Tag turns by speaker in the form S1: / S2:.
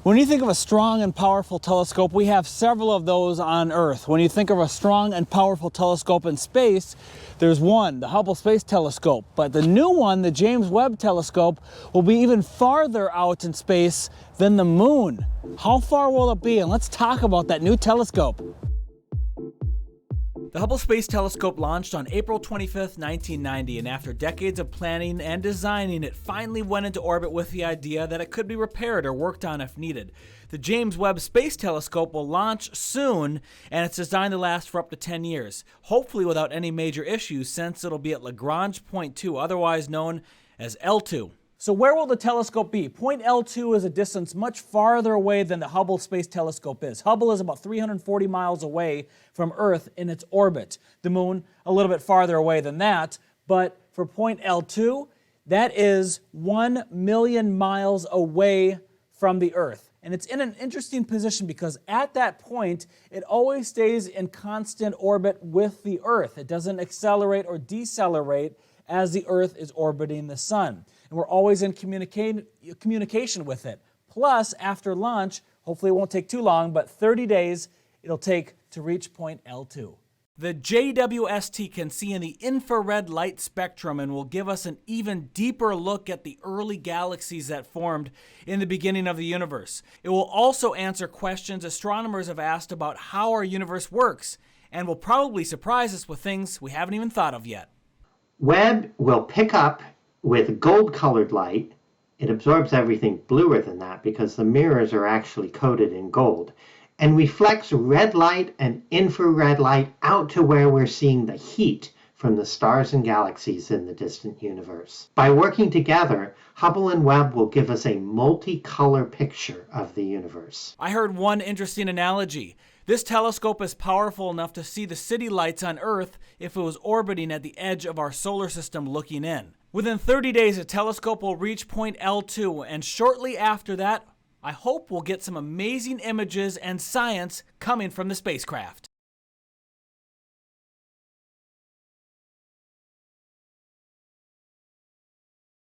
S1: When you think of a strong and powerful telescope, we have several of those on Earth. When you think of a strong and powerful telescope in space, there's one, the Hubble Space Telescope. But the new one, the James Webb Telescope, will be even farther out in space than the moon. How far will it be? And let's talk about that new telescope. The Hubble Space Telescope launched on April 25th, 1990, and after decades of planning and designing, it finally went into orbit with the idea that it could be repaired or worked on if needed. The James Webb Space Telescope will launch soon, and it's designed to last for up to 10 years, hopefully without any major issues, since it'll be at Lagrange Point 2, otherwise known as L2. So where will the telescope be? Point L2 is a distance much farther away than the Hubble Space Telescope is. Hubble is about 340 miles away from Earth in its orbit. The moon, a little bit farther away than that, but for point L2, that is 1 million miles away from the Earth. And it's in an interesting position because at that point, it always stays in constant orbit with the Earth. It doesn't accelerate or decelerate as the Earth is orbiting the sun. And we're always in communication with it. Plus, after launch, hopefully it won't take too long, but 30 days it'll take to reach point L2. The JWST can see in the infrared light spectrum and will give us an even deeper look at the early galaxies that formed in the beginning of the universe. It will also answer questions astronomers have asked about how our universe works, and will probably surprise us with things we haven't even thought of yet.
S2: Webb will pick up with gold-colored light. It absorbs everything bluer than that because the mirrors are actually coated in gold, and reflects red light and infrared light out to where we're seeing the heat from the stars and galaxies in the distant universe. By working together, Hubble and Webb will give us a multicolor picture of the universe.
S1: I heard one interesting analogy. This telescope is powerful enough to see the city lights on Earth if it was orbiting at the edge of our solar system looking in. Within 30 days, the telescope will reach point L2, and shortly after that, I hope we'll get some amazing images and science coming from the spacecraft.